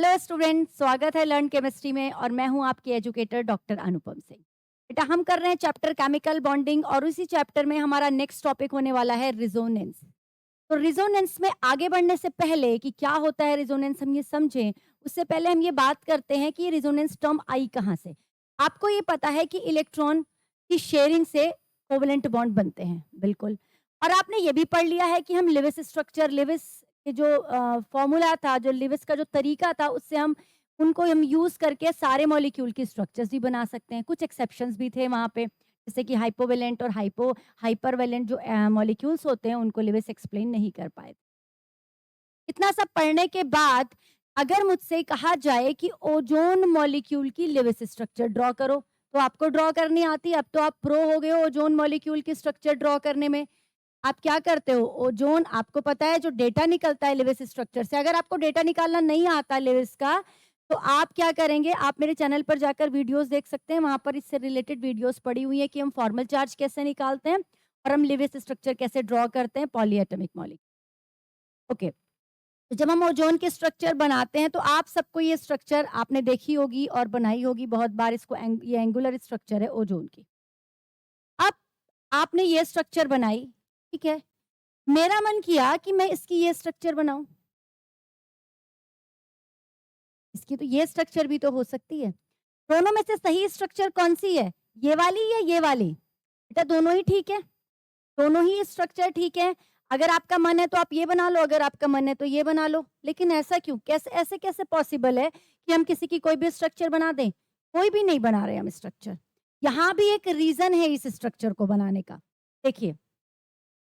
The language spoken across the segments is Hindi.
हेलो स्टूडेंट, स्वागत है लर्न केमिस्ट्री में और मैं हूं आपकी एजुकेटर डॉक्टर अनुपम सिंह। बेटा हम कर रहे हैं चैप्टर केमिकल बॉन्डिंग और उसी चैप्टर में हमारा नेक्स्ट टॉपिक होने वाला है रिजोनेंस। तो रिजोनेंस में आगे बढ़ने से पहले कि क्या होता है रिजोनेंस हम ये समझें, उससे पहले हम ये बात करते हैं कि रिजोनेंस टर्म आई कहाँ से। आपको ये पता है कि इलेक्ट्रॉन की शेयरिंग से कोवेलेंट बॉन्ड बनते हैं, बिल्कुल। और आपने ये भी पढ़ लिया है कि हम लिविस स्ट्रक्चर, लिविस के जो फॉर्मूला था, जो लिविस का जो तरीका था, उससे हम यूज करके सारे मॉलिक्यूल की स्ट्रक्चर्स भी बना सकते हैं। कुछ एक्सेप्शंस भी थे वहां पे, जैसे कि हाइपोवेलेंट और हाइपरवेलेंट जो मॉलिक्यूल्स होते हैं उनको लिविस एक्सप्लेन नहीं कर पाए। इतना सब पढ़ने के बाद अगर मुझसे कहा जाए कि ओजोन मॉलिक्यूल की लिविस स्ट्रक्चर ड्रॉ करो, तो आपको ड्रॉ करनी आती है। अब तो आप प्रो हो गए हो ओजोन मॉलिक्यूल की स्ट्रक्चर ड्रॉ करने में। आप क्या करते हो, ओजोन आपको पता है जो डेटा निकलता है लिविस स्ट्रक्चर से, अगर आपको डेटा निकालना नहीं आता लिविस का, तो आप क्या करेंगे, आप मेरे चैनल पर जाकर वीडियोस देख सकते हैं। वहां पर इससे रिलेटेड वीडियोस पड़ी हुई है कि हम फॉर्मल चार्ज कैसे निकालते हैं और हम लिविस स्ट्रक्चर कैसे ड्रॉ करते हैं पॉलीएटॉमिक मॉलिक्यूल। ओके, तो जब हम ओजोन के स्ट्रक्चर बनाते हैं तो आप सबको ये स्ट्रक्चर आपने देखी होगी और बनाई होगी बहुत बार। ये एंगुलर स्ट्रक्चर है ओजोन की। अब आपने ये स्ट्रक्चर बनाई, ठीक है। मेरा मन किया कि मैं इसकी ये स्ट्रक्चर बनाऊं। इसकी तो ये स्ट्रक्चर भी तो हो सकती है। दोनों में से सही स्ट्रक्चर कौन सी है, ये वाली या ये वाली? बेटा दोनों ही ठीक है, दोनों ही स्ट्रक्चर ठीक है। अगर आपका मन है तो आप ये बना लो, अगर आपका मन है तो ये बना लो। लेकिन ऐसा क्यों, कैसे ऐसे कैसे पॉसिबल है कि हम किसी की कोई भी स्ट्रक्चर बना दें? कोई भी नहीं बना रहे हम स्ट्रक्चर। यहाँ भी एक रीजन है इस स्ट्रक्चर को बनाने का। देखिए,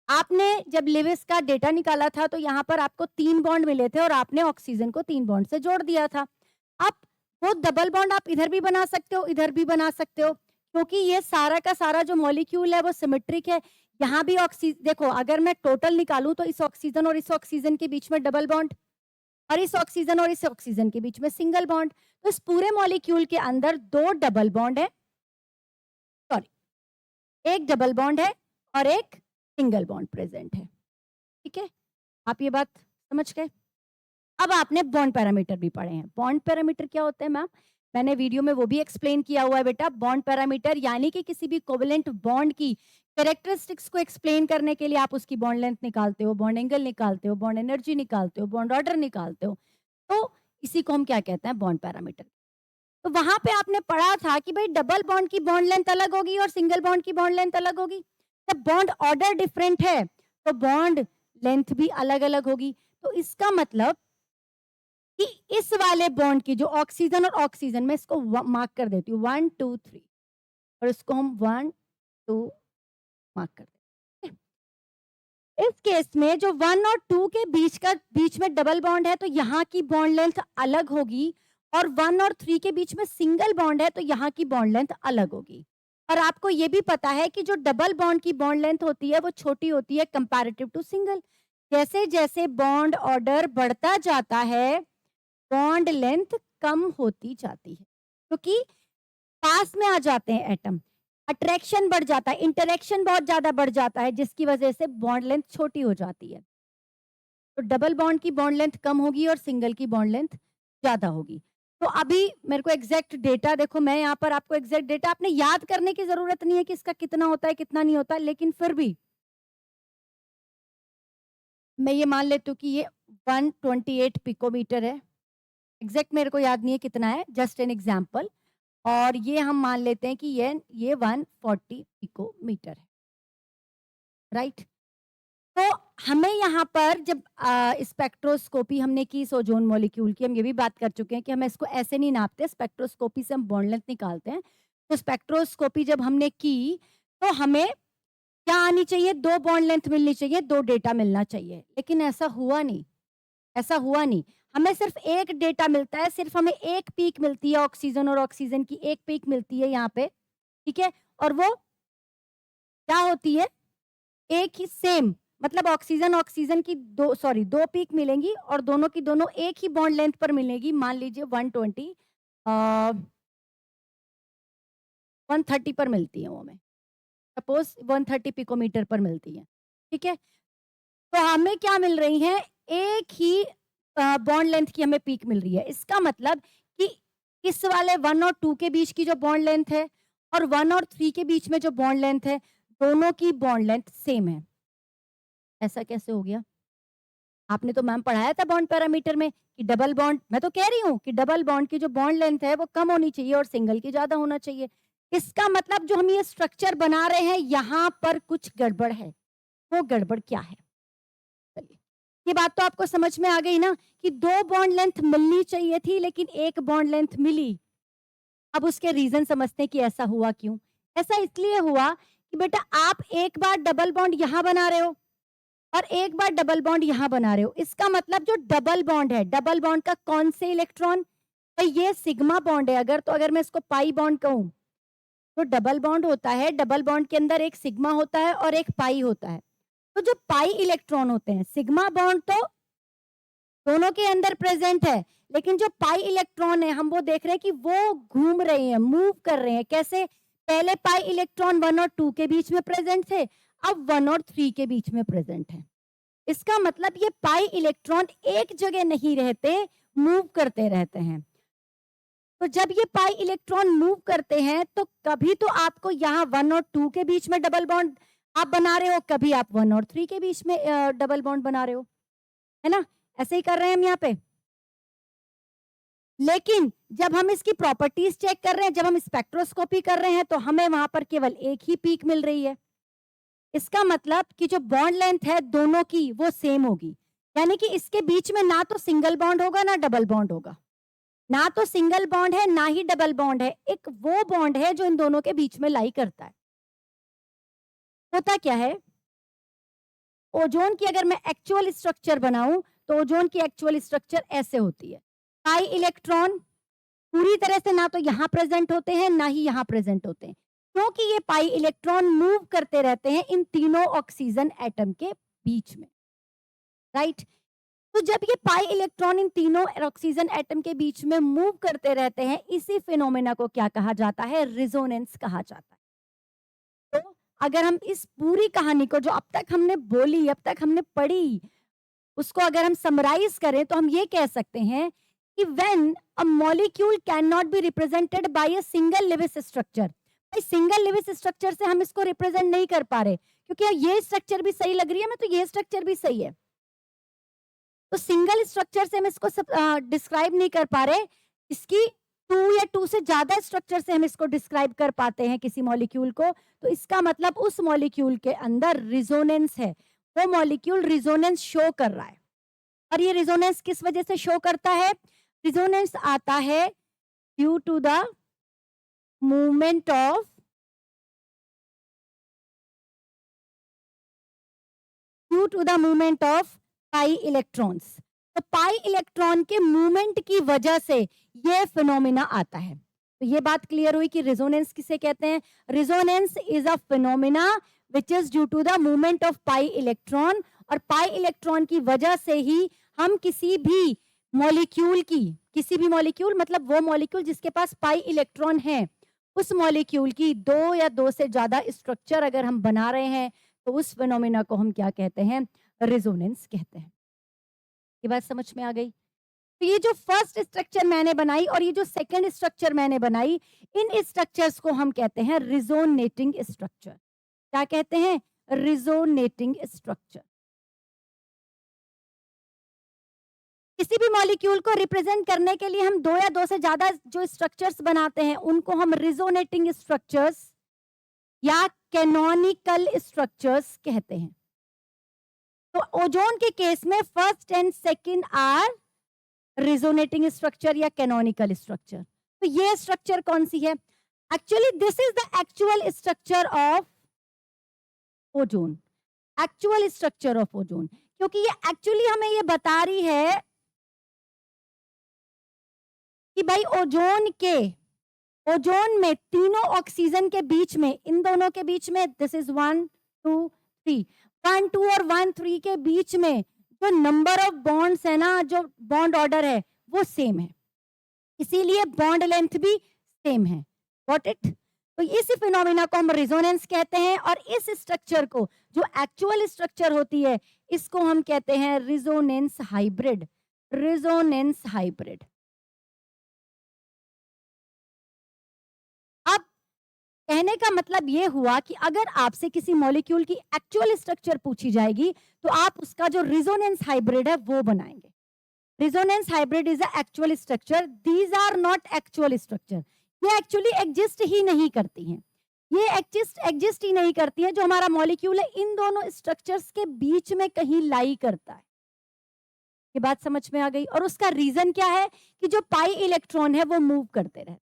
आपने जब लिविस का डेटा निकाला था तो यहाँ पर आपको 3 बॉन्ड मिले थे और आपने ऑक्सीजन को 3 बॉन्ड से जोड़ दिया था। अब वो डबल बॉन्ड आप इधर भी बना सकते हो, इधर भी बना सकते हो, क्योंकि ये सारा का सारा जो मॉलिक्यूल है वो सिमेट्रिक है। यहाँ भी देखो, अगर मैं टोटल निकालूं तो इस ऑक्सीजन और इस ऑक्सीजन के बीच में डबल बॉन्ड, और इस ऑक्सीजन और इस ऑक्सीजन के बीच में सिंगल बॉन्ड। तो इस पूरे मॉलिक्यूल के अंदर 2 डबल बॉन्ड है, सॉरी, एक डबल बॉन्ड है और एक सिंगल बॉन्ड प्रेजेंट है। ठीक है, आप ये बात समझ गए। अब आपने बॉन्ड पैरामीटर भी पढ़े हैं। बॉन्ड पैरामीटर क्या होते हैं मैम? मैंने वीडियो में वो भी एक्सप्लेन किया हुआ है बेटा। बॉन्ड पैरामीटर यानी कि किसी भी कोवेलेंट बॉन्ड की कैरेक्टरिस्टिक्स को एक्सप्लेन करने के लिए आप उसकी बॉन्ड लेंथ निकालते हो, बॉन्ड एंगल निकालते हो, बॉन्ड एनर्जी निकालते हो, बॉन्ड ऑर्डर निकालते हो। तो इसी को हम क्या कहते हैं, बॉन्ड पैरामीटर। तो वहां पे आपने पढ़ा था कि भाई डबल बॉन्ड की बॉन्ड लेंथ अलग होगी और सिंगल बॉन्ड की बॉन्ड लेंथ अलग होगी। जब बॉन्ड ऑर्डर डिफरेंट है तो बॉन्ड लेंथ भी अलग अलग होगी। तो इसका मतलब कि इस वाले बॉन्ड की जो ऑक्सीजन और ऑक्सीजन, में इसको मार्क कर देती हूँ 1 2 3, और इसको हम 1 2 मार्क कर देते हैं। इस केस में जो 1 और 2 के बीच में डबल बॉन्ड है तो यहाँ की बॉन्ड लेंथ अलग होगी, और 1 और 3 के बीच में सिंगल बॉन्ड है तो यहाँ की बॉन्ड लेंथ अलग होगी। और आपको ये भी पता है कि जो डबल बॉन्ड की बॉन्ड लेंथ होती है वो छोटी होती है कंपैरेटिव टू सिंगल। जैसे जैसे बॉन्ड ऑर्डर बढ़ता जाता है बॉन्ड लेंथ कम होती जाती है, क्योंकि पास में आ जाते हैं एटम, अट्रैक्शन बढ़ जाता है, इंटरेक्शन बहुत ज्यादा बढ़ जाता है, जिसकी वजह से बॉन्ड लेंथ छोटी हो जाती है। तो डबल बॉन्ड की बॉन्ड लेंथ कम होगी और सिंगल की बॉन्ड लेंथ ज्यादा होगी। तो अभी मेरे को एग्जैक्ट डेटा देखो, मैं यहाँ पर आपको एग्जैक्ट डेटा, आपने याद करने की जरूरत नहीं है कि इसका कितना होता है कितना नहीं होता, लेकिन फिर भी मैं ये मान लेती हूँ कि ये 128 पिकोमीटर है। एग्जैक्ट मेरे को याद नहीं है कितना है, जस्ट एन एग्जाम्पल। और ये हम मान लेते हैं कि ये 140 पिकोमीटर है, राइट। तो हमें यहाँ पर जब स्पेक्ट्रोस्कोपी हमने की इस ओजोन मॉलिक्यूल की, हम ये भी बात कर चुके हैं कि हम इसको ऐसे नहीं नापते, स्पेक्ट्रोस्कोपी से हम बॉन्ड लेंथ निकालते हैं। तो स्पेक्ट्रोस्कोपी जब हमने की तो हमें क्या आनी चाहिए, 2 बॉन्ड लेंथ मिलनी चाहिए, 2 डेटा मिलना चाहिए। लेकिन ऐसा हुआ नहीं, ऐसा हुआ नहीं। हमें सिर्फ एक डेटा मिलता है, सिर्फ हमें एक पीक मिलती है, ऑक्सीजन और ऑक्सीजन की एक पीक मिलती है यहाँ पे, ठीक है। और वो क्या होती है, एक ही सेम, मतलब ऑक्सीजन ऑक्सीजन की दो पीक मिलेंगी और दोनों की दोनों एक ही बॉन्ड लेंथ पर मिलेगी। मान लीजिए 120 130 पर मिलती है वो हमें, सपोज 130 पिकोमीटर पर मिलती है, ठीक है। तो हमें क्या मिल रही है, एक ही बॉन्ड लेंथ की हमें पीक मिल रही है। इसका मतलब कि इस वाले 1 और 2 के बीच की जो बॉन्ड लेंथ है और 1 और 3 के बीच में जो बॉन्ड लेंथ है, दोनों की बॉन्ड लेंथ सेम है। ऐसा कैसे हो गया? आपने तो मैम पढ़ाया था बॉन्ड पैरामीटर में कि डबल बॉन्ड, मैं तो कह रही हूँ कि डबल बॉन्ड की जो बॉन्ड लेंथ है वो कम होनी चाहिए और सिंगल की ज्यादा होना चाहिए। इसका मतलब जो हम ये स्ट्रक्चर बना रहे हैं यहाँ पर कुछ गड़बड़ है। वो गड़बड़ क्या है? चलिए, ये बात तो आपको समझ में आ गई ना कि 2 बॉन्ड लेंथ मिलनी चाहिए थी लेकिन 1 बॉन्ड लेंथ मिली। अब उसके रीजन समझते हैं कि ऐसा हुआ क्यों। ऐसा इसलिए हुआ कि बेटा आप एक बार डबल बॉन्ड यहाँ बना रहे हो और एक बार डबल बॉन्ड यहाँ बना रहे हो। इसका मतलब जो डबल बॉन्ड है, डबल बॉन्ड का कौन से इलेक्ट्रॉन? तो ये सिग्मा बॉन्ड है। अगर मैं इसको पाई बॉन्ड कहूँ तो डबल बॉन्ड होता है, डबल बॉन्ड के अंदर एक सिग्मा होता है और एक पाई होता है। तो जो पाई इलेक्ट्रॉन होते हैं, सिग्मा बॉन्ड तो दोनों के अंदर प्रेजेंट है, लेकिन जो पाई इलेक्ट्रॉन है हम वो देख रहे हैं कि वो घूम रहे हैं, मूव कर रहे हैं। कैसे? पहले पाई इलेक्ट्रॉन 1 और 2 के बीच में प्रेजेंट थे, अब 1 और 3 के बीच में प्रेजेंट है। इसका मतलब ये पाई इलेक्ट्रॉन एक जगह नहीं रहते, मूव करते रहते हैं। तो जब ये पाई इलेक्ट्रॉन मूव करते हैं तो कभी तो आपको यहाँ 1 और 2 के बीच में डबल बॉन्ड आप बना रहे हो, कभी आप 1 और 3 के बीच में डबल बॉन्ड बना रहे हो, है ना? ऐसे ही कर रहे हैं हम यहाँ पे। लेकिन जब हम इसकी प्रॉपर्टीज चेक कर रहे हैं, जब हम स्पेक्ट्रोस्कोपी कर रहे हैं, तो हमें वहां पर केवल एक ही पीक मिल रही है। इसका मतलब कि जो बॉन्ड लेंथ है दोनों की वो सेम होगी, यानी कि इसके बीच में ना तो सिंगल बॉन्ड होगा ना डबल बॉन्ड होगा। ना तो सिंगल बॉन्ड है ना ही डबल बॉन्ड है, एक वो बॉन्ड है जो इन दोनों के बीच में लाई करता है। होता क्या है, ओजोन की अगर मैं एक्चुअल स्ट्रक्चर बनाऊं तो ओजोन की एक्चुअल स्ट्रक्चर ऐसे होती है। पाई इलेक्ट्रॉन पूरी तरह से ना तो यहाँ प्रेजेंट होते हैं ना ही यहाँ प्रेजेंट होते हैं, क्योंकि ये पाई इलेक्ट्रॉन मूव करते रहते हैं इन तीनों ऑक्सीजन एटम के बीच में, राइट? तो जब ये पाई इलेक्ट्रॉन इन तीनों ऑक्सीजन एटम के बीच में मूव करते रहते हैं, इसी फिनोमेना को क्या कहा जाता है? रिजोनेंस कहा जाता है। तो अगर हम इस पूरी कहानी को जो अब तक हमने बोली, अब तक हमने पढ़ी, उसको अगर हम समराइज करें तो हम ये कह सकते हैं कि when a molecule cannot be represented by a single Lewis structure, भाई सिंगल लेविस स्ट्रक्चर से हम इसको रिप्रेजेंट नहीं कर पा रहे, क्योंकि ये स्ट्रक्चर भी सही लग रही है हमें, तो ये स्ट्रक्चर भी सही है, तो सिंगल स्ट्रक्चर से हम इसको डिस्क्राइब नहीं कर पा रहे, इसकी 2 या 2 से ज्यादा स्ट्रक्चर से हम इसको डिस्क्राइब कर पाते हैं किसी मॉलिक्यूल को, तो इसका मतलब उस मॉलिक्यूल के अंदर रिजोनेंस है, वो मॉलिक्यूल रिजोनेंस शो कर रहा है। और ये रिजोनेंस किस वजह से शो करता है? रिजोनेंस आता है due to the movement of pi electrons. तो पाई इलेक्ट्रॉन के मूवमेंट की वजह से ये फिनोमिना आता है। तो ये बात क्लियर हुई कि रिजोनेंस किसे कहते हैं? Resonance is a phenomena which is due to the movement of pi electron, और पाई इलेक्ट्रॉन की वजह से ही हम किसी भी मॉलिक्यूल मतलब वो मॉलिक्यूल जिसके पास पाई इलेक्ट्रॉन है, उस मॉलिक्यूल की 2 या 2 से ज्यादा स्ट्रक्चर अगर हम बना रहे हैं तो उस फिनोमेना को हम क्या कहते हैं? रिजोनेंस कहते हैं। ये बात समझ में आ गई? तो ये जो फर्स्ट स्ट्रक्चर मैंने बनाई और ये जो सेकंड स्ट्रक्चर मैंने बनाई, इन स्ट्रक्चर्स को हम कहते हैं रिजोनेटिंग स्ट्रक्चर। क्या कहते हैं? Resonating structure. किसी भी मॉलिक्यूल को रिप्रेजेंट करने के लिए हम 2 या 2 से ज्यादा जो स्ट्रक्चर्स बनाते हैं उनको हम रिजोनेटिंग स्ट्रक्चर्स या कैनोनिकल स्ट्रक्चर्स कहते हैं। तो ओजोन के केस में first and second are resonating structure या कैनोनिकल स्ट्रक्चर। तो ये स्ट्रक्चर कौन सी है? Actually this is the actual structure of ozone, actual structure of ozone, क्योंकि ये एक्चुअली हमें ये बता रही है कि भाई ओजोन में तीनों ऑक्सीजन के बीच में, इन दोनों के बीच में, दिस इज 1 2 3, 1 2 और 1 3 के बीच में जो नंबर ऑफ बॉन्ड्स है ना, जो बॉन्ड ऑर्डर है वो सेम है, इसीलिए बॉन्ड लेंथ भी सेम है। Got it? तो इस फिनोमेना को हम रिजोनेंस कहते हैं, और इस स्ट्रक्चर को, जो एक्चुअल स्ट्रक्चर होती है, इसको हम कहते हैं रिजोनेंस हाइब्रिड। Resonance hybrid. अब कहने का मतलब ये हुआ कि अगर आपसे किसी मॉलिक्यूल की एक्चुअल स्ट्रक्चर पूछी जाएगी तो आप उसका जो रेजोनेंस हाइब्रिड है वो बनाएंगे। Resonance hybrid is a actual structure, these are not actual structure. ये एक्चुअली एग्जिस्ट ही नहीं करती हैं, ये एग्जिस्ट ही नहीं करती हैं। जो हमारा मॉलिक्यूल है इन दोनों स्ट्रक्चर्स के बीच में कहीं लाई करता है। ये बात समझ में आ गई? और उसका रीजन क्या है कि जो पाई इलेक्ट्रॉन है वो मूव करते रहे।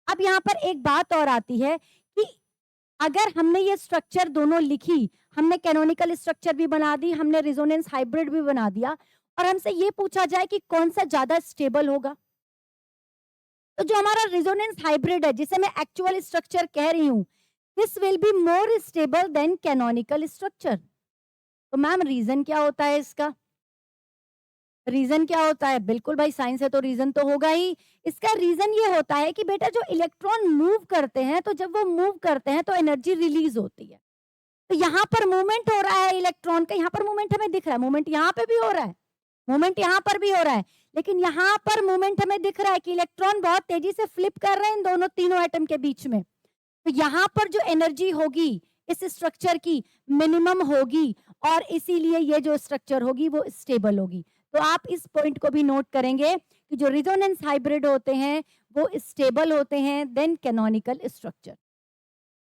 अब यहाँ पर एक बात और आती है कि अगर हमने ये स्ट्रक्चर दोनों लिखी, हमने कैनोनिकल स्ट्रक्चर भी बना दी, हमने रेजोनेंस हाइब्रिड भी बना दिया, और हमसे ये पूछा जाए कि कौन सा ज्यादा स्टेबल होगा, तो जो हमारा रेजोनेंस हाइब्रिड है जिसे मैं एक्चुअल स्ट्रक्चर कह रही हूं, this will be more stable then canonical structure. तो मैम रीजन क्या होता है इसका? रीजन क्या होता है? बिल्कुल भाई, साइंस है तो रीजन तो होगा ही। इसका रीजन ये होता है कि बेटा जो इलेक्ट्रॉन मूव करते हैं, तो जब वो मूव करते हैं तो एनर्जी रिलीज होती है। तो यहाँ पर मूवमेंट हो रहा है इलेक्ट्रॉन का, यहाँ पर मूवमेंट हमें दिख रहा है, मूवमेंट यहाँ पे भी हो रहा है, मूवमेंट यहाँ पर भी हो रहा है, लेकिन यहाँ पर मूवमेंट हमें दिख रहा है कि इलेक्ट्रॉन बहुत तेजी से फ्लिप कर रहे हैं इन दोनों तीनों एटम के बीच में। तो यहाँ पर जो एनर्जी होगी इस स्ट्रक्चर की मिनिमम होगी, और इसीलिए ये जो स्ट्रक्चर होगी वो स्टेबल होगी। तो आप इस पॉइंट को भी नोट करेंगे कि जो रेजोनेंस हाइब्रिड होते हैं वो स्टेबल होते हैं देन कैनोनिकल स्ट्रक्चर।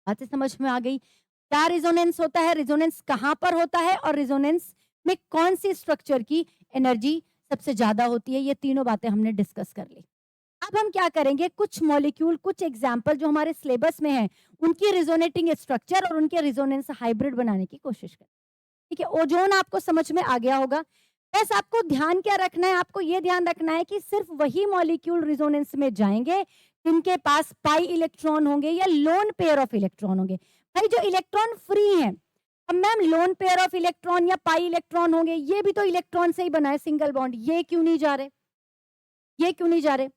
बातें समझ में आ गई? क्या रेजोनेंस होता है, रेजोनेंस कहां पर होता है, और रेजोनेंस में कौन सी स्ट्रक्चर की एनर्जी सबसे ज्यादा होती है, ये तीनों बातें हमने डिस्कस कर ली। अब हम क्या करेंगे, कुछ मॉलिक्यूल, कुछ एग्जाम्पल जो हमारे सिलेबस में है उनकी रिजोनेटिंग स्ट्रक्चर और उनके रेजोनेंस हाइब्रिड बनाने की कोशिश करें। ठीक है, ओजोन आपको समझ में आ गया होगा। बस आपको ध्यान क्या रखना है, आपको ये ध्यान रखना है कि सिर्फ वही मॉलिक्यूल रेजोनेंस में जाएंगे जिनके पास पाई इलेक्ट्रॉन होंगे या लोन पेयर ऑफ इलेक्ट्रॉन होंगे। भाई जो इलेक्ट्रॉन फ्री है, अब ma'am lone pair of electron या पाई इलेक्ट्रॉन होंगे, ये भी तो इलेक्ट्रॉन से ही बना है सिंगल बॉन्ड, ये क्यों नहीं जा रहे, ये क्यों नहीं जा रहे?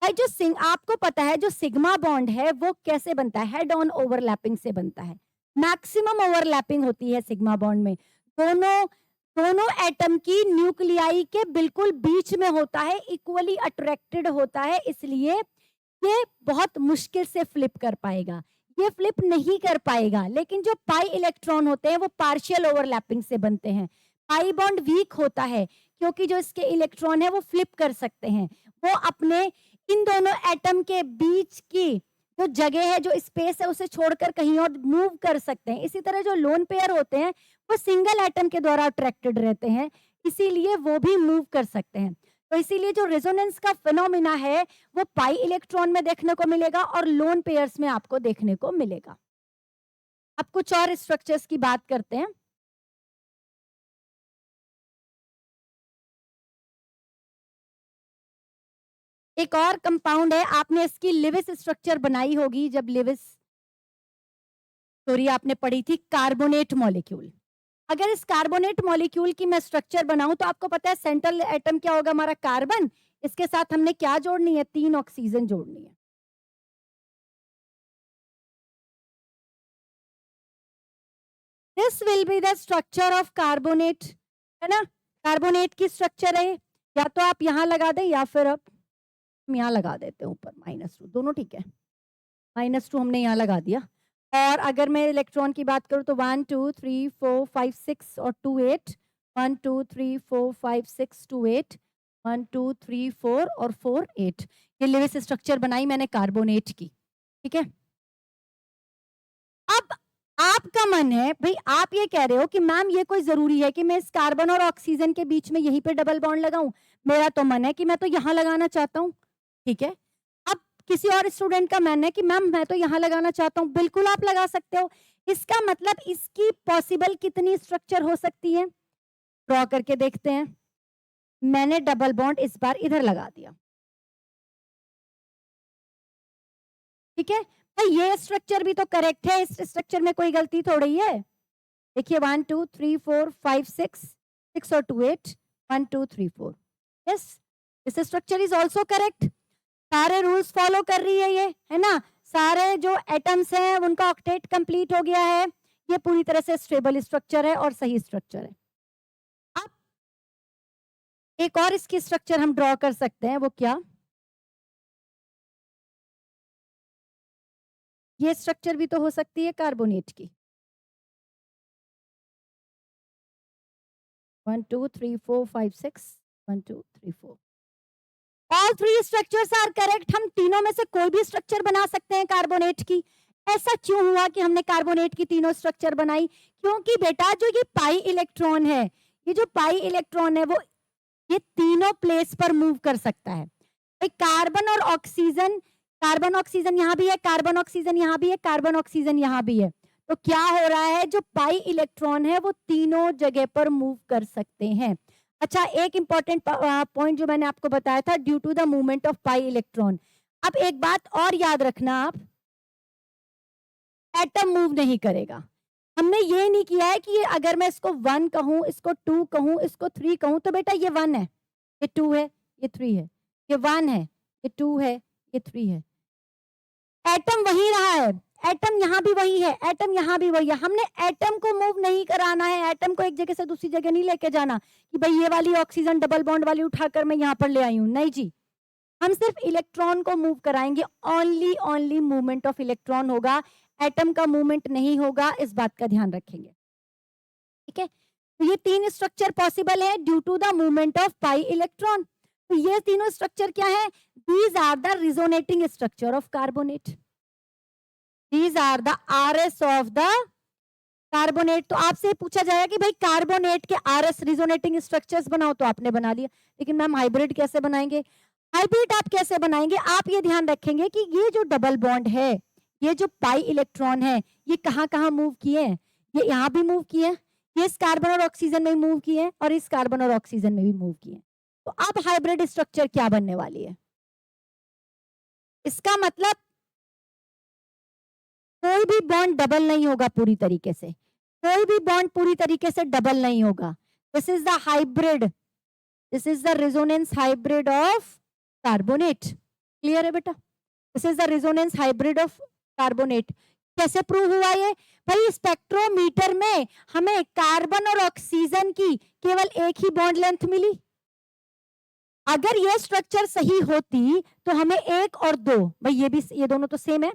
भाई जो आपको पता है जो सिग्मा बॉन्ड है वो कैसे बनता है, हेड ऑन ओवरलैपिंग से बनता है। मैक्सिमम ओवरलैपिंग होती है सिग्मा बॉन्ड में, दोनों दोनों एटम की न्यूक्लियाई के बिल्कुल बीच में होता है, इक्वली अट्रैक्टेड होता है, इसलिए ये बहुत मुश्किल से फ्लिप कर पाएगा, ये फ्लिप नहीं कर पाएगा। लेकिन जो पाई इलेक्ट्रॉन होते हैं वो पार्शियल ओवरलैपिंग से बनते हैं। पाई बॉन्ड वीक होता है क्योंकि जो इसके इलेक्ट्रॉन है वो फ्लिप कर सकते हैं, वो अपने इन दोनों एटम के बीच की जो जगह है, जो स्पेस है, उसे छोड़कर कहीं और मूव कर सकते हैं। इसी तरह जो लोन पेयर होते हैं वो सिंगल एटम के द्वारा अट्रैक्टेड रहते हैं, इसीलिए वो भी मूव कर सकते हैं। तो इसीलिए जो रेजोनेंस का फिनोमिना है वो पाई इलेक्ट्रॉन में देखने को मिलेगा और लोन पेयर्स में आपको देखने को मिलेगा। अब कुछ और स्ट्रक्चर्स की बात करते हैं। एक और कंपाउंड है, आपने इसकी लिविस स्ट्रक्चर बनाई होगी जब लिविस स्टोरी आपने पढ़ी थी, कार्बोनेट मॉलिक्यूल। अगर इस कार्बोनेट मॉलिक्यूल की मैं स्ट्रक्चर बनाऊं तो आपको पता है सेंट्रल एटम क्या होगा हमारा, कार्बन, इसके साथ हमने क्या जोड़नी है, 3 ऑक्सीजन जोड़नी है। This will be the structure of carbonate, है ना, कार्बोनेट की स्ट्रक्चर है। या तो आप यहां लगा दें या फिर आप हम यहाँ लगा देते हैं ऊपर -2, दोनों ठीक है। -2 हमने यहाँ लगा दिया। और अगर मैं इलेक्ट्रॉन की बात करूँ तो 1 2 3 4 5 6 और 2 8, 1 2 3 4 5 6 2 8, 1 2 3 4 और 4 8, ये लिविस स्ट्रक्चर बनाई मैंने कार्बोनेट की। ठीक है, अब आपका मन है, भाई आप ये कह रहे हो कि मैम ये कोई जरूरी है कि मैं इस कार्बन और ऑक्सीजन के बीच में यहीं पे डबल बॉन्ड लगाऊं? मेरा तो मन है कि मैं तो यहाँ लगाना चाहता हूँ। ठीक है, अब किसी और स्टूडेंट का मन है कि मैम मैं तो यहाँ लगाना चाहता हूँ, बिल्कुल आप लगा सकते हो। इसका मतलब इसकी पॉसिबल कितनी स्ट्रक्चर हो सकती है, ड्रॉ करके देखते हैं। मैंने डबल बॉन्ड इस बार इधर लगा दिया। ठीक है भाई, ये स्ट्रक्चर भी तो करेक्ट है, इस स्ट्रक्चर में कोई गलती थोड़ी है। देखिए 1 2 3 4 5 6, 6 और 2 8, 1 2 3 4, yes this structure is also correct. सारे रूल्स फॉलो कर रही है ये, है ना, सारे जो एटम्स हैं उनका ऑक्टेट कंप्लीट हो गया है, ये पूरी तरह से स्टेबल स्ट्रक्चर है और सही स्ट्रक्चर है। अब एक और इसकी स्ट्रक्चर हम ड्रॉ कर सकते हैं, वो क्या, ये स्ट्रक्चर भी तो हो सकती है कार्बोनेट की। 1 2 3 4 5 6 1 2 3 4 all three structures are correct. हम तीनों में से कोई भी स्ट्रक्चर बना सकते हैं कार्बोनेट की। ऐसा क्यों हुआ कि हमने कार्बोनेट की तीनों स्ट्रक्चर बनाई? क्योंकि बेटा जो ये पाई इलेक्ट्रॉन है, ये जो पाई इलेक्ट्रॉन है वो ये तीनों प्लेस पर मूव कर सकता है। एक कार्बन और ऑक्सीजन, कार्बन ऑक्सीजन यहाँ भी है, कार्बन ऑक्सीजन यहाँ भी है, कार्बन ऑक्सीजन यहाँ भी है। तो क्या हो रहा है, जो पाई इलेक्ट्रॉन है वो तीनों जगह पर मूव कर सकते हैं। अच्छा, एक इंपॉर्टेंट पॉइंट जो मैंने आपको बताया था, due to the movement of pi electron. अब एक बात और याद रखना आप, एटम मूव नहीं करेगा। हमने ये नहीं किया है कि अगर मैं इसको 1 कहूं, इसको 2 कहूं, इसको 3 कहूं, तो बेटा ये 1 है, ये 2 है, ये 3 है, ये 1 है, ये 2 है, ये 3 है। एटम वही रहा है, एटम यहाँ भी वही है, एटम यहाँ भी वही है। हमने एटम को मूव नहीं कराना है, एटम को एक जगह से दूसरी जगह नहीं लेके जाना कि भाई ये वाली ऑक्सीजन डबल बॉन्ड वाली उठाकर मैं यहाँ पर ले आई हूँ, नहीं जी। हम सिर्फ इलेक्ट्रॉन को मूव कराएंगे, ओनली मूवमेंट ऑफ इलेक्ट्रॉन होगा, एटम का मूवमेंट नहीं होगा, इस बात का ध्यान रखेंगे। ठीक है, तो ये तीन स्ट्रक्चर पॉसिबल है due to the movement of pi electron. तो ये तीनों स्ट्रक्चर क्या है? These are the resonating structure of carbonate, these are the RS of the carbonate. तो आपसे पूछा जाएगा कि भाई कार्बोनेट के आरएस रिजोनेटिंग स्ट्रक्चर्स बनाओ, तो आपने बना लिया, लेकिन मैम हाइब्रिड कैसे बनाएंगे? हाइब्रिड आप कैसे बनाएंगे, आप ये ध्यान रखेंगे कि ये जो डबल बॉन्ड है, ये जो पाई इलेक्ट्रॉन है, ये कहाँ कहाँ मूव किए हैं? ये यहाँ भी मूव किए हैं, ये इस कार्बन और ऑक्सीजन में मूव किए हैं, और इस कार्बन और ऑक्सीजन में भी मूव किए हैं। तो अब हाइब्रिड स्ट्रक्चर क्या बनने वाली है? इसका मतलब कोई भी बॉन्ड डबल नहीं होगा पूरी तरीके से, कोई भी बॉन्ड पूरी तरीके से डबल नहीं होगा। This is the hybrid, this is the resonance hybrid of carbonate. Clear है बेटा? This is the resonance hybrid of carbonate. कैसे प्रूव हुआ ये? भाई स्पेक्ट्रोमीटर में हमें कार्बन और ऑक्सीजन की केवल एक ही बॉन्ड लेंथ मिली। अगर ये स्ट्रक्चर सही होती तो हमें 1 और 2, भाई ये भी, ये दोनों तो सेम है,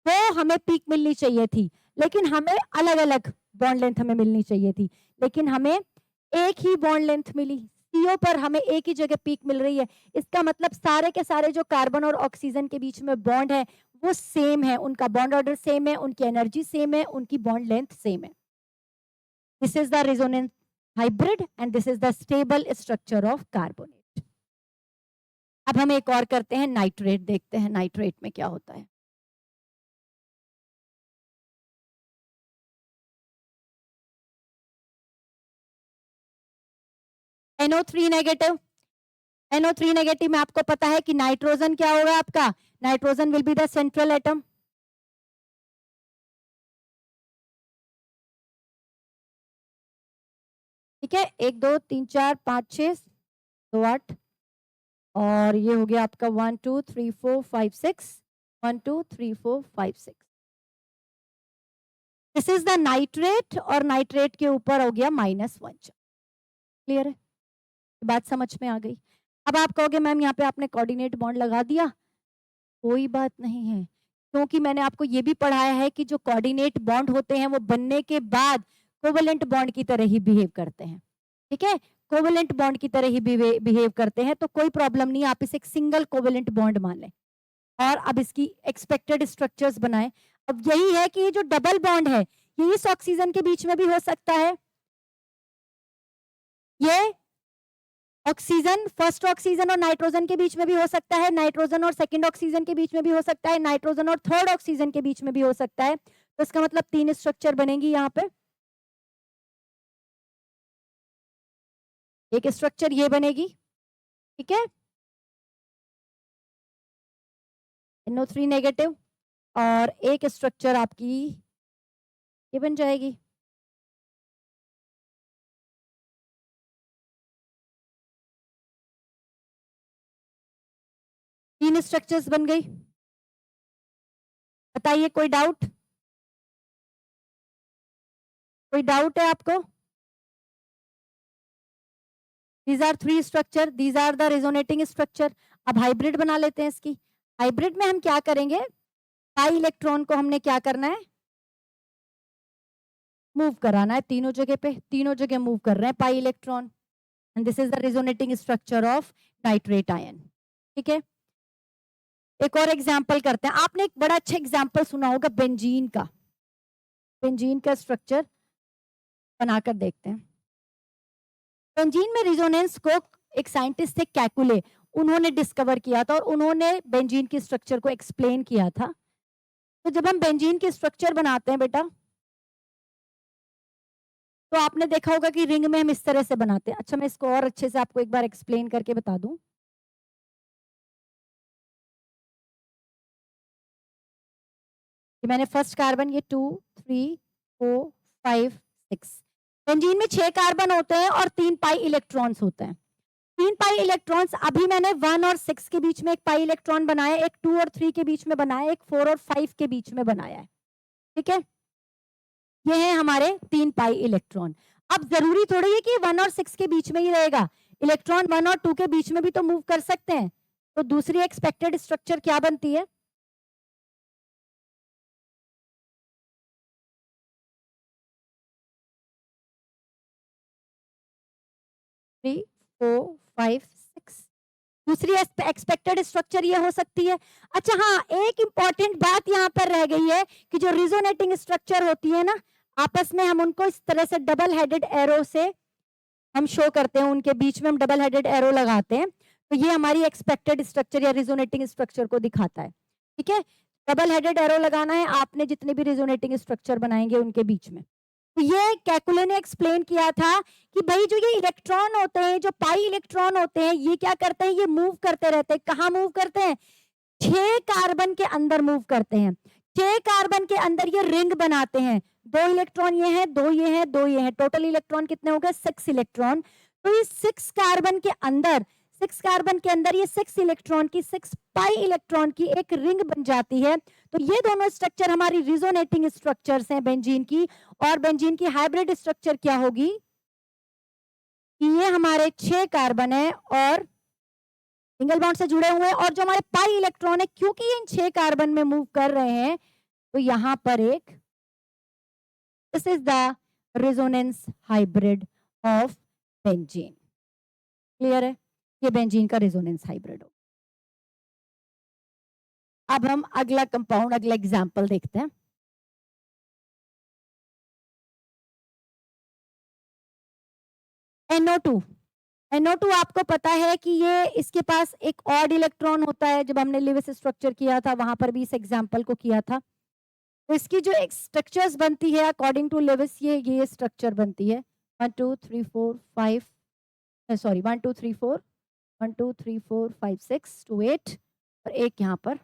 वो हमें पीक मिलनी चाहिए थी, लेकिन हमें अलग अलग बॉन्ड लेंथ हमें मिलनी चाहिए थी, लेकिन हमें एक ही बॉन्ड लेंथ मिली। सीओ पर हमें एक ही जगह पीक मिल रही है। इसका मतलब सारे के सारे जो कार्बन और ऑक्सीजन के बीच में बॉन्ड है वो सेम है, उनका बॉन्ड ऑर्डर सेम है, उनकी एनर्जी सेम है, उनकी बॉन्ड लेंथ सेम है। This is the resonance hybrid and this is the stable structure of carbonate. अब हम एक और करते हैं, नाइट्रेट देखते हैं नाइट्रेट में क्या होता है। NO3 नेगेटिव, NO3 नेगेटिव में आपको पता है कि नाइट्रोजन क्या होगा आपका? Nitrogen will be the central atom. ठीक है, 1 2 3 4 5 6 2 8, और ये हो गया आपका 1 2 3 4 5 6, 1 2 3 4 5 6। दिस इज द नाइट्रेट, और नाइट्रेट के ऊपर हो गया -1। क्लियर है? बात समझ में आ गई? अब आप कहोगे मैम यहाँ पे आपने कोऑर्डिनेट बॉन्ड लगा दिया। कोई बात नहीं है, क्योंकि मैंने आपको ये भी पढ़ाया है कि जो कोऑर्डिनेट बॉन्ड होते हैं वो बनने के बाद कोवेलेंट बॉन्ड की तरह ही बिहेव करते हैं। ठीक है, कोवेलेंट बॉन्ड की तरह ही बिहेव करते हैं, तो कोई प्रॉब्लम नहीं, आप इसे एक सिंगल कोवेलेंट बॉन्ड मान लें। और अब इसकी एक्सपेक्टेड स्ट्रक्चर्स बनाएं। अब यही है कि ये जो डबल बॉन्ड है ये इस ऑक्सीजन के बीच में भी हो सकता है, ये ऑक्सीजन, फर्स्ट ऑक्सीजन और नाइट्रोजन के बीच में भी हो सकता है, नाइट्रोजन और सेकंड ऑक्सीजन के बीच में भी हो सकता है, नाइट्रोजन और थर्ड ऑक्सीजन के बीच में भी हो सकता है। तो इसका मतलब 3 स्ट्रक्चर बनेगी यहाँ पे। एक स्ट्रक्चर ये बनेगी, ठीक है, NO3 नेगेटिव, और एक स्ट्रक्चर आपकी ये बन जाएगी। तीन स्ट्रक्चर्स बन गई। बताइए, कोई डाउट? कोई डाउट है आपको? These are 3 structure, these are the resonating structure. अब हाइब्रिड बना लेते हैं इसकी। हाइब्रिड में हम क्या करेंगे, पाई इलेक्ट्रॉन को हमने क्या करना है, मूव कराना है तीनों जगह पे, तीनों जगह मूव कर रहे हैं pi electron, and this is the resonating structure of nitrate ion. ठीक है, एक और एग्जाम्पल करते हैं। आपने एक बड़ा अच्छा एग्जाम्पल सुना होगा बेंजीन का। बेंजीन का स्ट्रक्चर बनाकर देखते हैं। बेंजीन में रिजोनेंस को एक साइंटिस्ट थे कैकुले, उन्होंने डिस्कवर किया था और उन्होंने बेंजीन की स्ट्रक्चर को एक्सप्लेन किया था। तो जब हम बेंजीन की स्ट्रक्चर बनाते हैं बेटा, तो आपने देखा होगा कि रिंग में हम इस तरह से बनाते हैं। अच्छा, मैं इसको और अच्छे से आपको एक बार एक्सप्लेन करके बता दूं। कि मैंने फर्स्ट कार्बन, ये 2 3 4 5 6, बेंजीन में 6 कार्बन होते हैं और 3 पाई इलेक्ट्रॉन्स होते हैं। 3 पाई इलेक्ट्रॉन्स, अभी मैंने 1 और 6 के बीच में एक पाई इलेक्ट्रॉन बनाया, एक 2 और 3 के बीच में बनाया, एक 4 और 5 के बीच में बनाया है। ठीक है, ये है हमारे 3 पाई इलेक्ट्रॉन। अब जरूरी थोड़ी है कि 1 और 6 के बीच में ही रहेगा, इलेक्ट्रॉन 1 और 2 के बीच में भी तो मूव कर सकते हैं। तो दूसरी एक्सपेक्टेड स्ट्रक्चर क्या बनती है, 3 4 5 6। दूसरी एक्सपेक्टेड स्ट्रक्चर ये हो सकती है। अच्छा हाँ, एक इंपॉर्टेंट बात यहाँ पर रह गई है कि जो रिजोनेटिंग स्ट्रक्चर होती है ना, आपस में हम उनको इस तरह से डबल हेडेड एरो से हम शो करते हैं, उनके बीच में हम डबल हेडेड एरो लगाते हैं। तो ये हमारी एक्सपेक्टेड स्ट्रक्चर या रिजोनेटिंग स्ट्रक्चर को दिखाता है। ठीक है, डबल हेडेड एरो लगाना है आपने जितने भी रिजोनेटिंग स्ट्रक्चर बनाएंगे उनके बीच में। तो ये कैकुले ने एक्सप्लेन किया था कि भाई जो ये इलेक्ट्रॉन होते हैं, जो पाई इलेक्ट्रॉन होते हैं, ये क्या करते हैं, ये मूव करते रहते हैं। कहाँ मूव करते हैं, 6 कार्बन के अंदर मूव करते हैं। 6 कार्बन के अंदर ये रिंग बनाते हैं। 2 इलेक्ट्रॉन ये है, 2 ये है, 2 ये है, टोटल इलेक्ट्रॉन कितने हो गए, 6 इलेक्ट्रॉन। तो ये 6 कार्बन के अंदर, 6 कार्बन के अंदर ये 6 इलेक्ट्रॉन की, 6 पाई इलेक्ट्रॉन की एक रिंग बन जाती है। तो ये दोनों स्ट्रक्चर हमारी रिजोनेटिंग स्ट्रक्चर्स हैं बेंजीन की। और बेंजीन की हाइब्रिड स्ट्रक्चर क्या होगी कि ये हमारे 6 कार्बन है और सिंगल बॉन्ड से जुड़े हुए हैं, और जो हमारे पाई इलेक्ट्रॉन है, क्योंकि ये इन 6 कार्बन में मूव कर रहे हैं, तो यहां पर एक, this is the resonance hybrid of benzene. Clear है, ये बेंजीन का रेजोनेंस हाइब्रिड हो। अब हम अगला कंपाउंड, अगला एग्जांपल देखते हैं। NO2। NO2 आपको पता है कि ये, इसके पास एक ऑड इलेक्ट्रॉन होता है। जब हमने लिविस स्ट्रक्चर किया था वहां पर भी इस एग्जांपल को किया था। तो इसकी जो एक स्ट्रक्चर्स बनती है अकॉर्डिंग टू लिविस, ये स्ट्रक्चर बनती है 1 2 3 4 5, सॉरी 1 2 3 4 1 2 3 4 5 6 2 8, और एक यहाँ पर,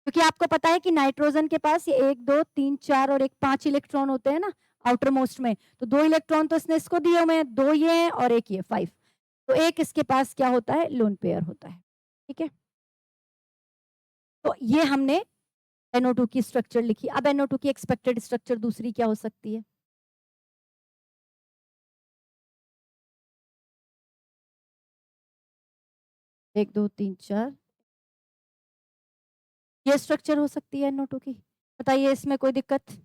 क्योंकि आपको पता है कि नाइट्रोजन के पास ये 1 2 3 4 और एक 5 इलेक्ट्रॉन होते हैं ना आउटर मोस्ट में। तो 2 इलेक्ट्रॉन तो इसने इसको दिए हुए हैं, 2 ये हैं और एक ये 5। तो एक इसके पास क्या होता है, लोन पेयर होता है। ठीक है, तो ये हमने NO2 की स्ट्रक्चर लिखी। अब NO2 की एक्सपेक्टेड स्ट्रक्चर दूसरी क्या हो सकती है, 1 2 3 4, ये स्ट्रक्चर हो सकती है NO2 की। बताइए इसमें कोई दिक्कत।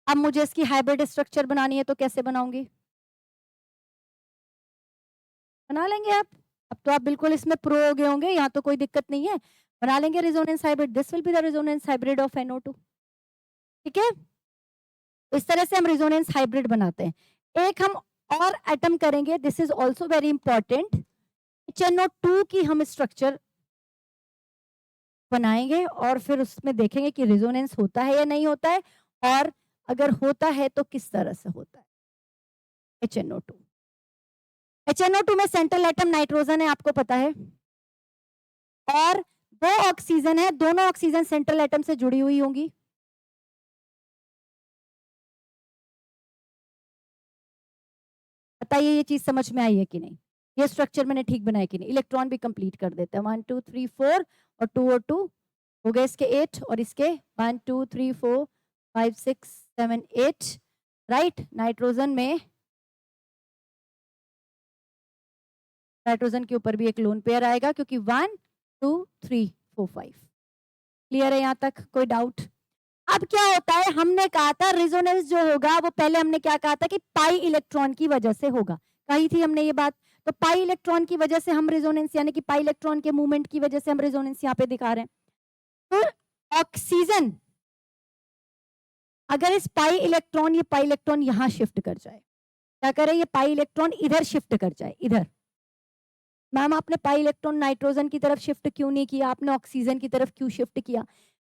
अब मुझे इसकी हाइब्रिड स्ट्रक्चर बनानी है तो कैसे बनाऊंगी, बना लेंगे आप। अब तो आप बिल्कुल इसमें प्रो हो गए होंगे, यहाँ तो कोई दिक्कत नहीं है, बना लेंगे resonance hybrid. This will be the resonance hybrid of NO2। ठीक है, इस तरह से हम रेजोनेंस हाइब्रिड बनाते हैं। एक हम और एटम करेंगे, this is also very important. HNO2 की हम स्ट्रक्चर बनाएंगे और फिर उसमें देखेंगे कि रेजोनेंस होता है या नहीं होता है, और अगर होता है तो किस तरह से होता है। HNO2, HNO2 में सेंट्रल एटम नाइट्रोजन है, आपको पता है, और 2 ऑक्सीजन है, दोनों ऑक्सीजन सेंट्रल एटम से जुड़ी हुई होंगी। बताइए ये चीज समझ में आई है कि नहीं, ये स्ट्रक्चर मैंने ठीक बनाया कि नहीं। इलेक्ट्रॉन भी कंप्लीट कर देते हैं, 1 2 3 4 और 2 और 2 हो गए इसके 8, और इसके 1 2 3 4 5 6 7 8। राइट, नाइट्रोजन में नाइट्रोजन के ऊपर भी एक लोन पेयर आएगा क्योंकि 1 2 3 4 5। क्लियर है यहाँ तक? कोई डाउट? अब क्या होता है, हमने कहा था रेजोनेंस जो होगा वो पहले हमने क्या कहा था कि पाई इलेक्ट्रॉन की वजह से होगा, कही थी हमने ये बात। तो पाई इलेक्ट्रॉन की वजह से हम रेजोनेंस यानी कि पाई इलेक्ट्रॉन के मूवमेंट की वजह से हम रेजोनेंस यहाँ पे दिखा रहे हैं। तो ऑक्सीजन अगर इस पाई इलेक्ट्रॉन ये पाई इलेक्ट्रॉन यहां शिफ्ट कर जाए, क्या करे, ये पाई इलेक्ट्रॉन इधर शिफ्ट कर जाए, इधर। मैम आपने पाई इलेक्ट्रॉन नाइट्रोजन की तरफ शिफ्ट क्यों नहीं किया, आपने ऑक्सीजन की तरफ क्यों शिफ्ट किया?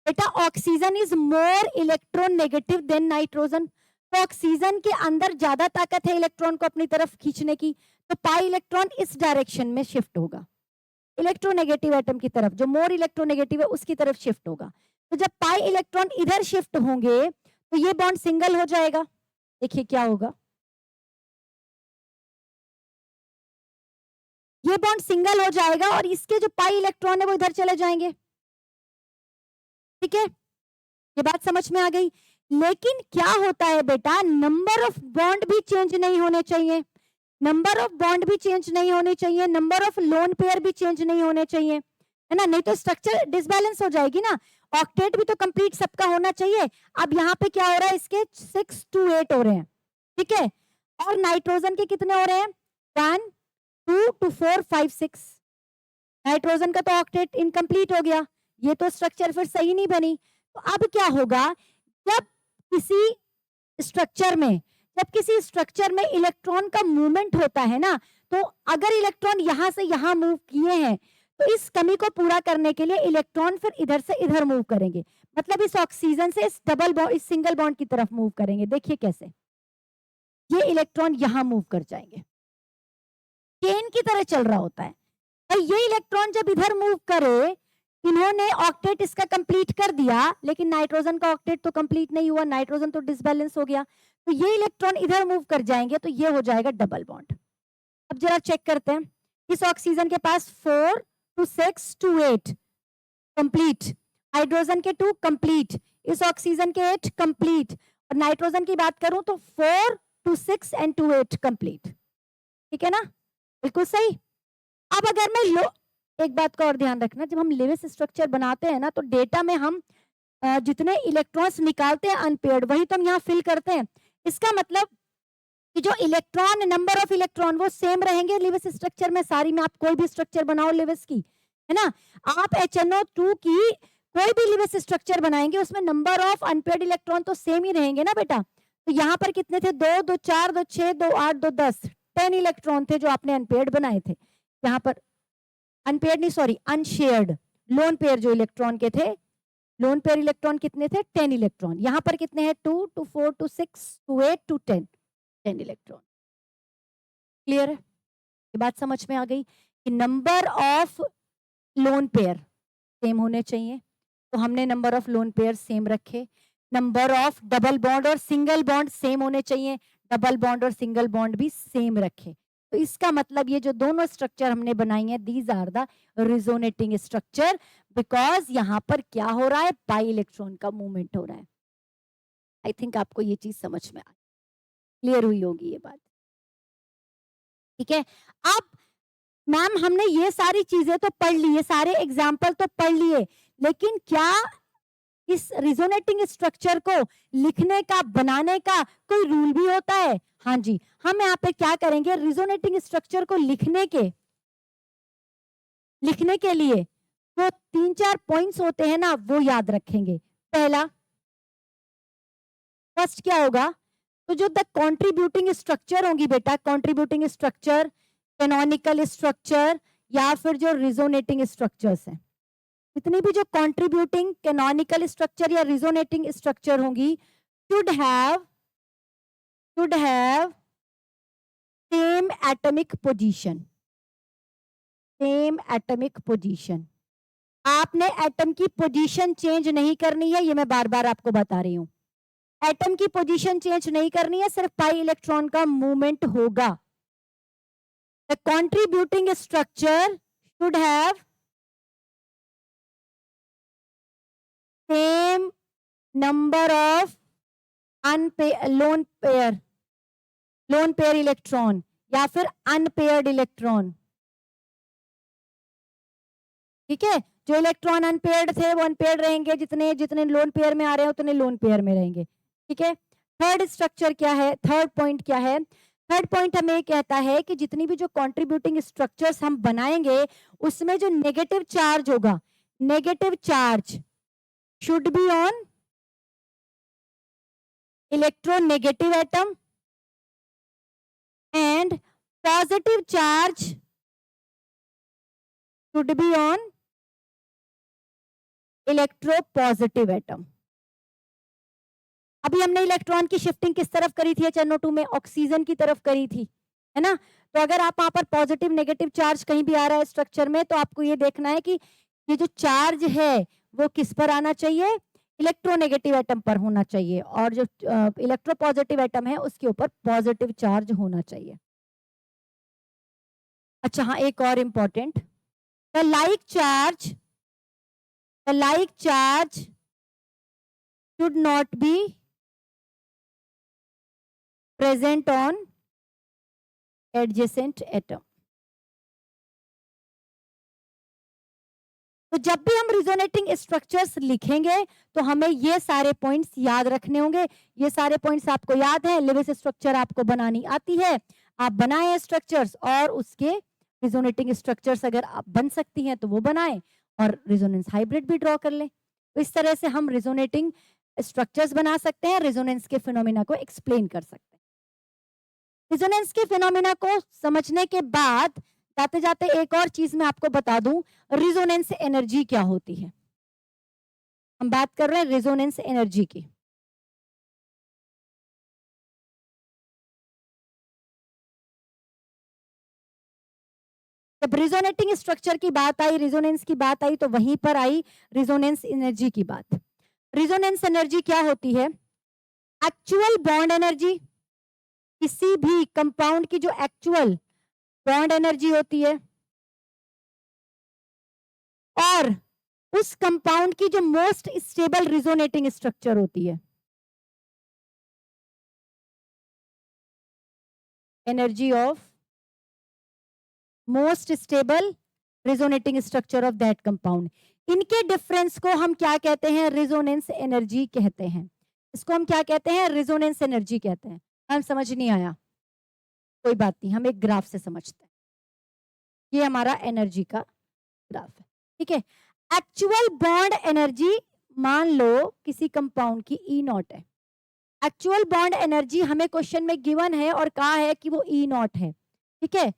बेटा oxygen is more electronegative than nitrogen, तो ऑक्सीजन के अंदर ज्यादा ताकत है इलेक्ट्रॉन को अपनी तरफ खींचने की, तो पाई इलेक्ट्रॉन इस डायरेक्शन में शिफ्ट होगा, इलेक्ट्रोनेगेटिव एटम की तरफ, जो मोर इलेक्ट्रोनेगेटिव है उसकी तरफ शिफ्ट होगा। तो जब पाई इलेक्ट्रॉन इधर शिफ्ट होंगे तो ये बॉन्ड सिंगल हो जाएगा। देखिए क्या होगा, ये बॉन्ड सिंगल हो जाएगा और इसके जो पाई इलेक्ट्रॉन है वो इधर चले जाएंगे। ठीक है, ये बात समझ में आ गई। लेकिन क्या होता है बेटा, नंबर ऑफ बॉन्ड भी चेंज नहीं होने चाहिए, नंबर ऑफ बॉन्ड भी चेंज नहीं होने चाहिए, नंबर ऑफ लोन पेयर भी चेंज नहीं होने चाहिए, है ना, नहीं तो स्ट्रक्चर डिसबैलेंस हो जाएगी ना। ऑक्टेट भी तो कंप्लीट सबका होना चाहिए। अब यहाँ पे क्या हो रहा है, इसके 6 to 8 हो रहे हैं, ठीक है, और नाइट्रोजन के कितने हो रहे हैं, 1 2 to 4 5 6। नाइट्रोजन का तो ऑक्टेट इनकम्प्लीट हो गया, ये तो स्ट्रक्चर फिर सही नहीं बनी। तो अब क्या होगा, जब किसी स्ट्रक्चर में इलेक्ट्रॉन का मूवमेंट होता है ना, तो अगर इलेक्ट्रॉन यहां से यहां मूव किए हैं तो इस कमी को पूरा करने के लिए इलेक्ट्रॉन फिर इधर से इधर मूव करेंगे, मतलब इस ऑक्सीजन से इस डबल बॉन्ड, इस सिंगल बॉन्ड की तरफ मूव करेंगे। देखिए कैसे, ये इलेक्ट्रॉन यहां मूव कर जाएंगे, चेन की तरह चल रहा होता है। और ये इलेक्ट्रॉन जब इधर मूव करे, इन्होंने ऑक्टेट इसका कंप्लीट कर दिया, लेकिन नाइट्रोजन का ऑक्टेट तो कंप्लीट नहीं हुआ, नाइट्रोजन तो डिसबैलेंस हो गया, तो ये इलेक्ट्रॉन इधर मूव कर जाएंगे, तो ये हो जाएगा डबल बॉन्ड। अब जरा चेक करते हैं, इस ऑक्सीजन के पास 4 to 6 to 8 कंप्लीट, हाइड्रोजन के 2 कंप्लीट, इस ऑक्सीजन के 8 कंप्लीट, और नाइट्रोजन की बात करूं तो 4 to 6 and to 8 कंप्लीट। ठीक है ना, बिल्कुल सही। अब अगर मैं एक बात का और ध्यान रखना, जब हम लेविस स्ट्रक्चर बनाते हैं ना, तो डेटा में हम जितने इलेक्ट्रॉन्स निकालते हैं अनपेयर्ड, वही तो हम यहाँ फिल करते हैं। इसका मतलब कि जो इलेक्ट्रॉन, नंबर ऑफ इलेक्ट्रॉन वो सेम रहेंगे लेविस स्ट्रक्चर में, सारी में आप कोई भी स्ट्रक्चर बनाओ लेविस की, है ना, आप HNO2 की कोई भी लेविस स्ट्रक्चर बनाएंगे उसमें नंबर ऑफ अनपेयर्ड इलेक्ट्रॉन तो सेम ही रहेंगे ना बेटा। तो यहाँ पर कितने थे, 2 2 4 2 6 2 8 2 10, 10 इलेक्ट्रॉन थे जो आपने अनपेयर्ड बनाए थे। यहाँ पर अनपेयर्ड नहीं, सॉरी अनशेयर्ड, लोन पेयर जो इलेक्ट्रॉन के थे, लोन पेयर इलेक्ट्रॉन कितने थे, 10 इलेक्ट्रॉन। यहाँ पर कितने हैं, 2 to 4 to 6 to 8 to 10 electron. Clear है, ये बात समझ में आ गई कि number of lone pair same होने चाहिए, तो हमने number of lone pair same रखे। नंबर ऑफ डबल बॉन्ड और सिंगल बॉन्ड सेम होने चाहिए, डबल बॉन्ड और सिंगल बॉन्ड भी सेम रखे। तो इसका मतलब ये जो दोनों स्ट्रक्चर हमने बनाई है, these are the resonating structure, because यहाँ पर क्या हो रहा है, पाई इलेक्ट्रॉन का मूवमेंट हो रहा है। आई थिंक आपको ये चीज समझ में आ क्लियर हुई होगी ये बात। ठीक है, अब मैम हमने ये सारी चीजें तो पढ़ ली, ये सारे एग्जाम्पल तो पढ़ लिए, लेकिन क्या इस रिजोनेटिंग स्ट्रक्चर को लिखने का, बनाने का कोई रूल भी होता है? हाँ जी, हम यहाँ पे क्या करेंगे, रिजोनेटिंग स्ट्रक्चर को लिखने के लिए वो 3-4 पॉइंट्स होते हैं ना, वो याद रखेंगे। पहला, फर्स्ट क्या होगा, तो जो द कंट्रीब्यूटिंग स्ट्रक्चर होंगी बेटा, कंट्रीब्यूटिंग स्ट्रक्चर, कैनोनिकल स्ट्रक्चर, या फिर जो रिजोनेटिंग स्ट्रक्चर्स हैं, इतनी भी जो कंट्रीब्यूटिंग, कैनोनिकल स्ट्रक्चर या रिजोनेटिंग स्ट्रक्चर होंगी, should have same atomic position, same atomic position. आपने एटम की पोजीशन चेंज नहीं करनी है, ये मैं बार बार आपको बता रही हूं, एटम की पोजीशन चेंज नहीं करनी है, सिर्फ पाई इलेक्ट्रॉन का मूवमेंट होगा। The contributing structure should have same number of lone pair electron या फिर अनपेयर्ड इलेक्ट्रॉन, ठीक है, जो इलेक्ट्रॉन अनपेयर्ड थे वो अनपेयर्ड रहेंगे, जितने जितने लोन पेयर में आ रहे हैं उतने लोन पेयर में रहेंगे। ठीक है, थर्ड स्ट्रक्चर क्या है, थर्ड पॉइंट क्या है, थर्ड पॉइंट हमें कहता है कि जितनी भी जो कॉन्ट्रीब्यूटिंग स्ट्रक्चर्स हम बनाएंगे उसमें जो नेगेटिव चार्ज होगा, negative charge should be on electronegative atom and positive charge should be on electropositive atom. अभी हमने इलेक्ट्रॉन की शिफ्टिंग किस तरफ करी थी HNO2 में, ऑक्सीजन की तरफ करी थी, है ना। तो अगर आप वहां पर पॉजिटिव नेगेटिव चार्ज कहीं भी आ रहा है स्ट्रक्चर में, तो आपको ये देखना है कि ये जो चार्ज है वो किस पर आना चाहिए, इलेक्ट्रोनेगेटिव एटम पर होना चाहिए, और जो इलेक्ट्रोपॉजिटिव एटम है उसके ऊपर पॉजिटिव चार्ज होना चाहिए। अच्छा हाँ, एक और important, the like charge should not be present on adjacent atom। तो जब भी हम रिजोनेटिंग स्ट्रक्चर्स लिखेंगे तो हमें ये सारे पॉइंट्स याद रखने होंगे। ये सारे पॉइंट्स आपको याद है, लेविस स्ट्रक्चर आपको बनानी आती है, आप बनाएं स्ट्रक्चर्स, और उसके रिजोनेटिंग स्ट्रक्चर्स अगर आप बन सकती हैं तो वो बनाएं, और रिजोनेंस हाइब्रिड भी ड्रॉ कर लें। तो इस तरह से हम रिजोनेटिंग स्ट्रक्चर्स बना सकते हैं, रिजोनेंस के फिनोमिना को एक्सप्लेन कर सकते हैं। रिजोनेंस के फिनोमिना को समझने के बाद जाते जाते एक और चीज मैं आपको बता दूं, रिजोनेंस एनर्जी क्या होती है। हम बात कर रहे हैं रिजोनेंस एनर्जी की। जब रिजोनेटिंग स्ट्रक्चर की बात आई, रिजोनेंस की बात आई, तो वहीं पर आई रिजोनेंस एनर्जी की बात। रिजोनेंस एनर्जी क्या होती है, एक्चुअल बॉन्ड एनर्जी, किसी भी कंपाउंड की जो एक्चुअल बॉन्ड एनर्जी होती है, और उस कंपाउंड की जो मोस्ट स्टेबल रिजोनेटिंग स्ट्रक्चर होती है, energy of most stable resonating structure of that compound, इनके डिफरेंस को हम क्या कहते हैं, रिजोनेंस एनर्जी कहते हैं। इसको हम क्या कहते हैं, रिजोनेंस एनर्जी कहते हैं। हम समझ नहीं आया, कोई बात नहीं, हम एक ग्राफ से समझते हैं। ये हमारा एनर्जी का ग्राफ है, ठीक है। एक्चुअल बॉन्ड एनर्जी मान लो किसी कंपाउंड की E0 है, एक्चुअल बॉन्ड एनर्जी हमें क्वेश्चन में गिवन है और कहा है कि वो E0 है, ठीक है,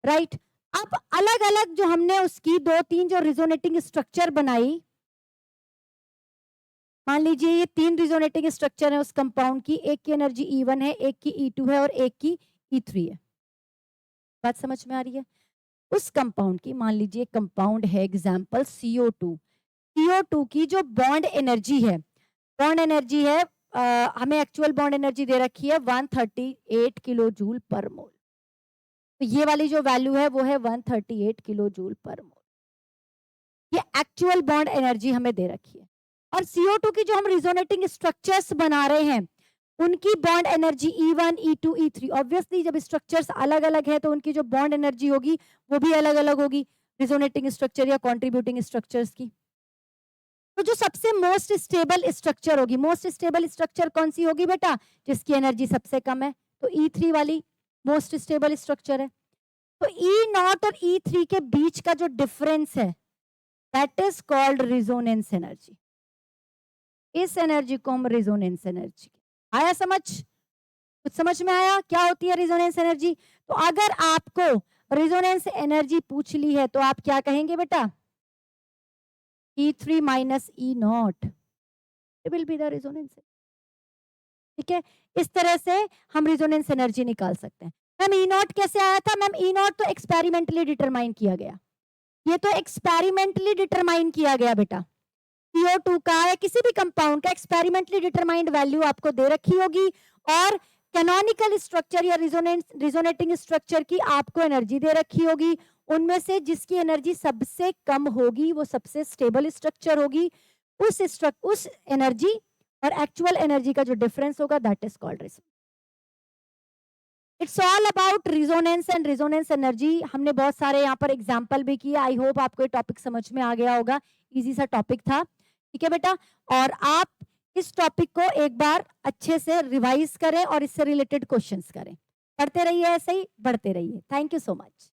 राइट। अब अलग अलग जो हमने उसकी दो तीन जो रिजोनेटिंग स्ट्रक्चर बनाई, मान लीजिए ये तीन रिजोनेटिंग स्ट्रक्चर है उस कंपाउंड की, एक की एनर्जी E1 है, एक की E2 है, और एक की E3 है। बात समझ में आ रही है। उस कंपाउंड की, मान लीजिए कंपाउंड है एग्जाम्पल CO2, CO2 की जो बॉन्ड एनर्जी है, बॉन्ड एनर्जी है हमें एक्चुअल बॉन्ड एनर्जी दे रखी है 138 किलो जूल पर मोल। तो ये वाली जो वैल्यू है वो है 138 किलो जूल पर मोल। ये एक्चुअल बॉन्ड एनर्जी हमें दे रखी है। और CO2 की जो हम रिजोनेटिंग स्ट्रक्चर्स बना रहे हैं उनकी bond energy E1, E2, E3, obviously जब स्ट्रक्चर्स अलग अलग है तो उनकी जो बॉन्ड एनर्जी होगी वो भी अलग अलग होगी, रिजोनेटिंग स्ट्रक्चर या कॉन्ट्रीब्यूटिंग स्ट्रक्चर्स की। तो जो सबसे मोस्ट स्टेबल स्ट्रक्चर होगी, मोस्ट स्टेबल स्ट्रक्चर कौन सी होगी बेटा, जिसकी एनर्जी सबसे कम है, तो E3 वाली मोस्ट स्टेबल स्ट्रक्चर है। तो E0 और E3 के बीच का जो डिफरेंस है that is called resonance energy. इस एनर्जी को हम रिजोनेंस एनर्जी, आया समझ, कुछ समझ में आया क्या होती है रिजोनेंस एनर्जी। तो अगर आपको रिजोनेंस एनर्जी पूछ ली है तो आप क्या कहेंगे बेटा, E3 minus E0 will be the resonance. ठीक है, इस तरह से हम रिजोनेंस एनर्जी निकाल सकते हैं। मैम E0 कैसे आया था, मैम E0 तो एक्सपेरिमेंटली डिटरमाइन किया गया, ये तो एक्सपेरिमेंटली डिटरमाइन किया गया बेटा। CO2 का या किसी भी कंपाउंड का एक्सपेरिमेंटली डिटरमाइंड वैल्यू आपको दे रखी होगी, और कैनोनिकल स्ट्रक्चर या रिजोनेटिंग स्ट्रक्चर की आपको एनर्जी दे रखी होगी। उनमें से जिसकी एनर्जी सबसे कम होगी वो सबसे स्टेबल स्ट्रक्चर होगी। उस एनर्जी और एक्चुअल एनर्जी का जो डिफरेंस होगा that is called resonance. It's all about resonance and resonance energy. हमने बहुत सारे यहाँ पर एग्जाम्पल भी किए। आई होप आपको ये टॉपिक समझ में आ गया होगा, इजी सा टॉपिक था, ठीक है बेटा। और आप इस टॉपिक को एक बार अच्छे से रिवाइज करें और इससे रिलेटेड क्वेश्चंस करें। पढ़ते रहिए, ऐसे ही बढ़ते रहिए। Thank you so much.